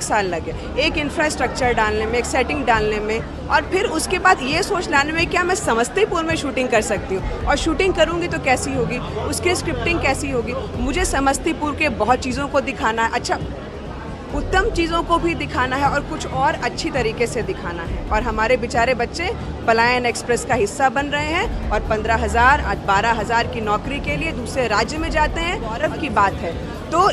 1 साल लगे, एक इंफ्रास्ट्रक्चर डालने में, एक सेटिंग डालने में, और फिर उसके बाद ये सोच लाने में क्या मैं समस्तीपुर में शूटिंग कर सकती हूँ, और शूटिंग करूँगी तो कैसी होगी, उसकी स्क्रिप्टिंग कैसी होगी। मुझे समस्तीपुर के बहुत चीज़ों को दिखाना है, अच्छा उत्तम चीज़ों को भी दिखाना है और कुछ और अच्छी तरीके से दिखाना है। और हमारे बेचारे बच्चे पलायन एक्सप्रेस का हिस्सा बन रहे हैं और 15,000 आज 12,000 की नौकरी के लिए दूसरे राज्य में जाते हैं, गौरव की बात है। तो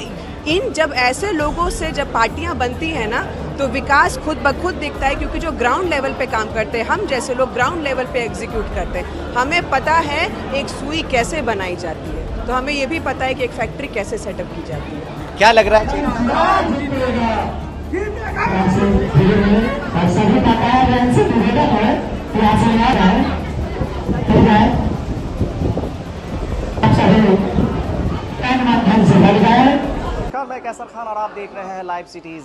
इन जब ऐसे लोगों से जब पार्टियां बनती हैं ना, तो विकास खुद ब खुद दिखता है, क्योंकि जो ग्राउंड लेवल पे काम करते हैं, हम जैसे लोग ग्राउंड लेवल पे एग्जीक्यूट करते हैं, हमें पता है एक सुई कैसे बनाई जाती है, तो हमें ये भी पता है कि एक फैक्ट्री कैसे सेटअप की जाती है। क्या लग रहा है? मैं कैसर खान और आप देख रहे हैं लाइव सिटीज़।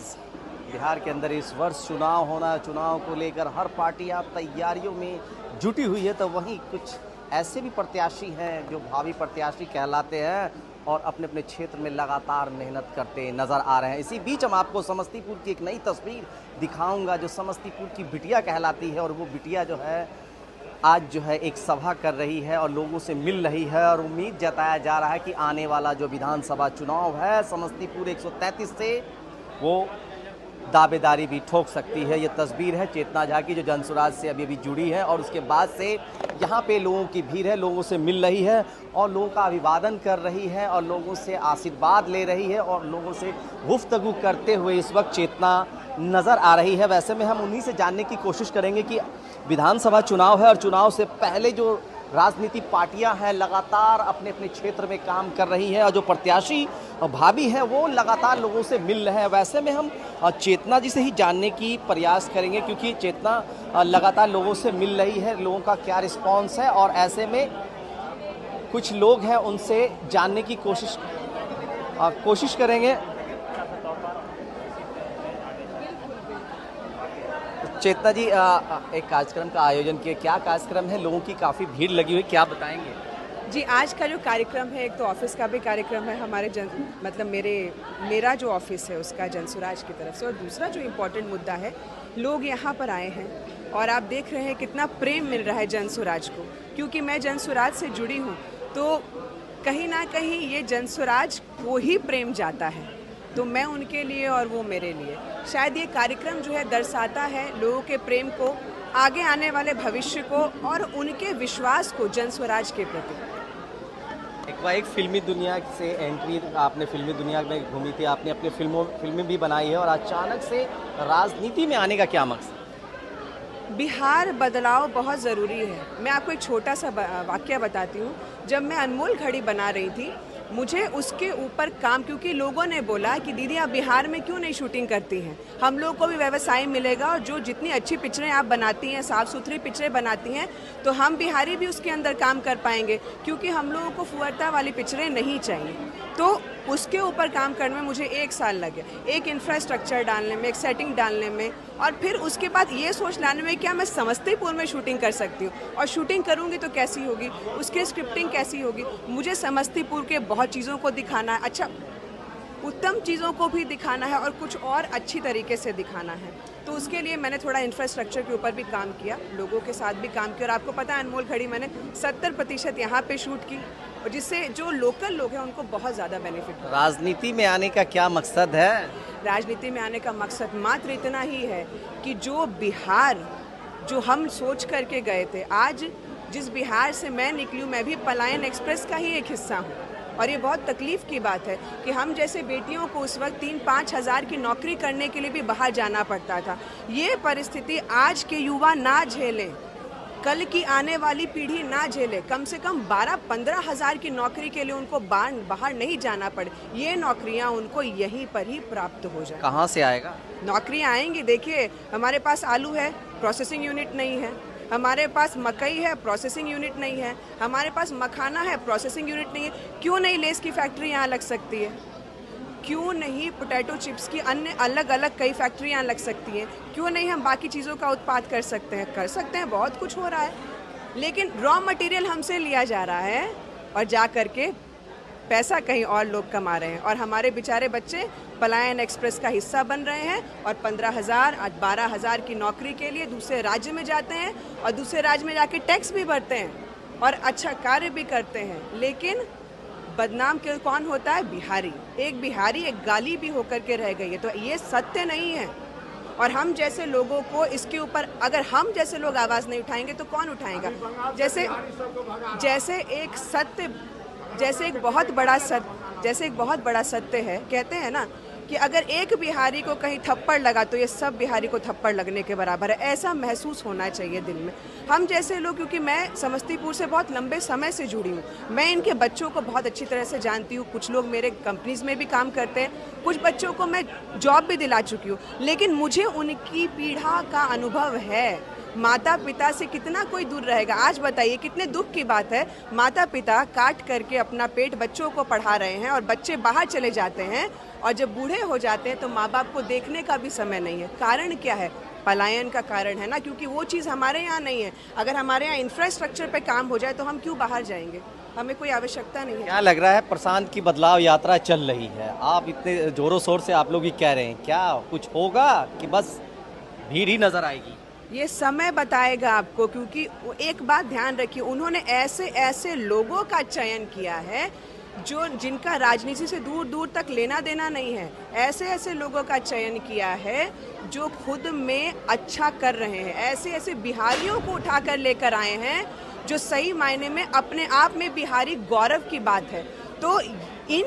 बिहार के अंदर इस वर्ष चुनाव होना है, चुनाव को लेकर हर पार्टियां तैयारियों में जुटी हुई है, तो वहीं कुछ ऐसे भी प्रत्याशी हैं जो भावी प्रत्याशी कहलाते हैं और अपने अपने क्षेत्र में लगातार मेहनत करते नज़र आ रहे हैं। इसी बीच हम आपको समस्तीपुर की एक नई तस्वीर दिखाऊंगा जो समस्तीपुर की बिटिया कहलाती है, और वो बिटिया जो है आज जो है एक सभा कर रही है और लोगों से मिल रही है, और उम्मीद जताया जा रहा है कि आने वाला जो विधानसभा चुनाव है समस्तीपुर 133 से वो दावेदारी भी ठोक सकती है। ये तस्वीर है चेतना झा की जो जनसुराज से अभी जुड़ी है, और उसके बाद से यहाँ पे लोगों की भीड़ है, लोगों से मिल रही है और लोगों का अभिवादन कर रही है और लोगों से आशीर्वाद ले रही है और लोगों से गुफ्तगू करते हुए इस वक्त चेतना नज़र आ रही है। वैसे में हम उन्हीं से जानने की कोशिश करेंगे कि विधानसभा चुनाव है और चुनाव से पहले जो राजनीतिक पार्टियां हैं लगातार अपने अपने क्षेत्र में काम कर रही हैं, और जो प्रत्याशी भावी हैं वो लगातार लोगों से मिल रहे हैं। वैसे में हम चेतना जी से ही जानने की प्रयास करेंगे, क्योंकि चेतना लगातार लोगों से मिल रही है, लोगों का क्या रिस्पांस है, और ऐसे में कुछ लोग हैं उनसे जानने की कोशिश करेंगे। चेतना जी, एक कार्यक्रम का आयोजन किया, क्या कार्यक्रम है? लोगों की काफ़ी भीड़ लगी हुई, क्या बताएंगे? जी, आज का जो कार्यक्रम है, एक तो ऑफिस का भी कार्यक्रम है हमारे मतलब मेरा जो ऑफिस है उसका जनसुराज की तरफ से, और दूसरा जो इम्पोर्टेंट मुद्दा है, लोग यहाँ पर आए हैं और आप देख रहे हैं कितना प्रेम मिल रहा है जनसुराज को, क्योंकि मैं जनसुराज से जुड़ी हूँ, तो कहीं ना कहीं ये जनसुराज को ही प्रेम जाता है, तो मैं उनके लिए और वो मेरे लिए। शायद ये कार्यक्रम जो है दर्शाता है लोगों के प्रेम को, आगे आने वाले भविष्य को और उनके विश्वास को जनस्वराज के प्रति। एक बार एक फिल्मी दुनिया से एंट्री, आपने फिल्मी दुनिया में घूमी थी, आपने अपनी फिल्में भी बनाई है, और अचानक से राजनीति में आने का क्या मकसद? बिहार बदलाव बहुत ज़रूरी है। मैं आपको एक छोटा सा वाक्य बताती हूँ। जब मैं अनमोल घड़ी बना रही थी, मुझे उसके ऊपर काम, क्योंकि लोगों ने बोला कि दीदी आप बिहार में क्यों नहीं शूटिंग करती हैं, हम लोग को भी व्यवसाय मिलेगा, और जो जितनी अच्छी पिक्चरें आप बनाती हैं, साफ़ सुथरी पिक्चरें बनाती हैं, तो हम बिहारी भी उसके अंदर काम कर पाएंगे, क्योंकि हम लोगों को फुहरता वाली पिक्चरें नहीं चाहिए। तो उसके ऊपर काम करने में मुझे 1 साल लगे, एक इंफ्रास्ट्रक्चर डालने में, एक सेटिंग डालने में, और फिर उसके बाद ये सोच लाने में क्या मैं समस्तीपुर में शूटिंग कर सकती हूँ, और शूटिंग करूँगी तो कैसी होगी, उसकी स्क्रिप्टिंग कैसी होगी। मुझे समस्तीपुर के बहुत चीज़ों को दिखाना है, अच्छा उत्तम चीज़ों को भी दिखाना है और कुछ और अच्छी तरीके से दिखाना है। तो उसके लिए मैंने थोड़ा इंफ्रास्ट्रक्चर के ऊपर भी काम किया, लोगों के साथ भी काम किया, और आपको पता है अनमोल घड़ी मैंने 70% यहाँ पे शूट की, और जिससे जो लोकल लोग हैं उनको बहुत ज़्यादा बेनिफिट। राजनीति में आने का क्या मकसद है? राजनीति में आने का मकसद मात्र इतना ही है कि जो बिहार जो हम सोच करके गए थे, आज जिस बिहार से मैं निकली हूँ, मैं भी पलायन एक्सप्रेस का ही एक हिस्सा हूँ, और ये बहुत तकलीफ़ की बात है कि हम जैसे बेटियों को उस वक्त 3-5 हज़ार की नौकरी करने के लिए भी बाहर जाना पड़ता था। ये परिस्थिति आज के युवा ना झेलें, कल की आने वाली पीढ़ी ना झेले, कम से कम 12-15 हज़ार की नौकरी के लिए उनको बाहर नहीं जाना पड़े, ये नौकरियां उनको यहीं पर ही प्राप्त हो जाए। कहाँ से आएगा? नौकरियां आएंगी, देखिए हमारे पास आलू है, प्रोसेसिंग यूनिट नहीं है, हमारे पास मकई है, प्रोसेसिंग यूनिट नहीं है, हमारे पास मखाना है, प्रोसेसिंग यूनिट नहीं है। क्यों नहीं लेस की फैक्ट्री यहाँ लग सकती है, क्यों नहीं पोटैटो चिप्स की अन्य अलग अलग कई फैक्ट्रियाँ लग सकती हैं, क्यों नहीं हम बाकी चीज़ों का उत्पाद कर सकते हैं, बहुत कुछ हो रहा है, लेकिन रॉ मटेरियल हमसे लिया जा रहा है और जा करके पैसा कहीं और लोग कमा रहे हैं और हमारे बेचारे बच्चे पलायन एक्सप्रेस का हिस्सा बन रहे हैं और 15,000 आज 12,000 की नौकरी के लिए दूसरे राज्य में जाते हैं और दूसरे राज्य में जाके टैक्स भी भरते हैं और अच्छा कार्य भी करते हैं। लेकिन बदनाम क्यों कौन होता है? बिहारी। एक बिहारी एक गाली भी होकर के रह गई है, तो ये सत्य नहीं है। और हम जैसे लोगों को इसके ऊपर, अगर हम जैसे लोग आवाज़ नहीं उठाएंगे तो कौन उठाएगा? जैसे एक बहुत बड़ा सत्य है, कहते हैं ना कि अगर एक बिहारी को कहीं थप्पड़ लगा तो ये सब बिहारी को थप्पड़ लगने के बराबर है। ऐसा महसूस होना चाहिए दिल में। हम जैसे लोग, क्योंकि मैं समस्तीपुर से बहुत लंबे समय से जुड़ी हूँ, मैं इनके बच्चों को बहुत अच्छी तरह से जानती हूँ। कुछ लोग मेरे कंपनीज में भी काम करते हैं, कुछ बच्चों को मैं जॉब भी दिला चुकी हूँ, लेकिन मुझे उनकी पीड़ा का अनुभव है। माता पिता से कितना कोई दूर रहेगा? आज बताइए, कितने दुख की बात है। माता पिता काट करके अपना पेट बच्चों को पढ़ा रहे हैं और बच्चे बाहर चले जाते हैं और जब बूढ़े हो जाते हैं तो माँ बाप को देखने का भी समय नहीं है। कारण क्या है? पलायन का कारण है ना, क्योंकि वो चीज़ हमारे यहाँ नहीं है। अगर हमारे यहाँ इंफ्रास्ट्रक्चर पे काम हो जाए तो हम क्यों बाहर जाएंगे? हमें कोई आवश्यकता नहीं है। क्या लग रहा है, प्रशांत की बदलाव यात्रा चल रही है, आप इतने जोरों शोर से आप लोग ही कह रहे हैं, क्या कुछ होगा कि बस भीड़ ही नजर आएगी? ये समय बताएगा आपको, क्योंकि एक बात ध्यान रखिए, उन्होंने ऐसे लोगों का चयन किया है जिनका राजनीति से दूर दूर तक लेना देना नहीं है। ऐसे लोगों का चयन किया है जो खुद में अच्छा कर रहे हैं। ऐसे बिहारियों को उठा कर लेकर आए हैं जो सही मायने में अपने आप में बिहारी गौरव की बात है। तो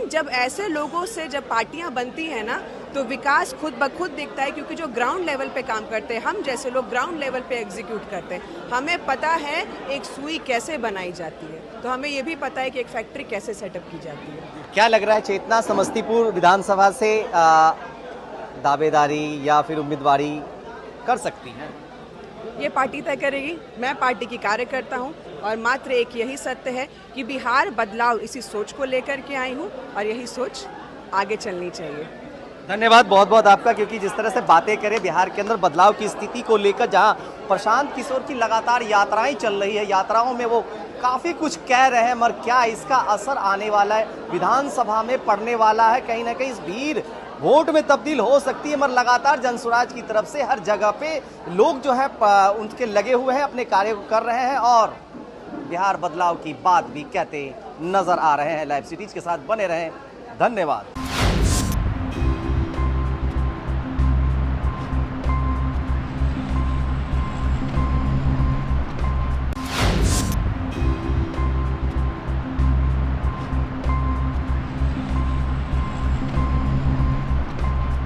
जब ऐसे लोगों से जब पार्टियां बनती हैं ना, तो विकास खुद ब खुद दिखता है, क्योंकि जो ग्राउंड लेवल पे काम करते हैं, हम जैसे लोग ग्राउंड लेवल पे एग्जीक्यूट करते हैं। हमें पता है एक सुई कैसे बनाई जाती है, तो हमें ये भी पता है कि एक फैक्ट्री कैसे सेटअप की जाती है। क्या लग रहा है, चेतना समस्तीपुर विधानसभा से दावेदारी या फिर उम्मीदवारी कर सकती हैं? ये पार्टी तय करेगी। मैं पार्टी की कार्यकर्ता हूँ और मात्र एक यही सत्य है कि बिहार बदलाव इसी सोच को लेकर के आई हूँ और यही सोच आगे चलनी चाहिए। धन्यवाद बहुत बहुत आपका, क्योंकि जिस तरह से बातें करें बिहार के अंदर बदलाव की स्थिति को लेकर, जहां प्रशांत किशोर की लगातार यात्राएं चल रही है, यात्राओं में वो काफ़ी कुछ कह रहे हैं, मगर क्या इसका असर आने वाला है, विधानसभा में पड़ने वाला है? कहीं ना कहीं इस भीड़ वोट में तब्दील हो सकती है, मगर लगातार जनसुराज की तरफ से हर जगह पे लोग जो है उनके लगे हुए हैं, अपने कार्य कर रहे हैं और बिहार बदलाव की बात भी कहते नजर आ रहे हैं। लाइव सिटीज के साथ बने रहें, धन्यवाद।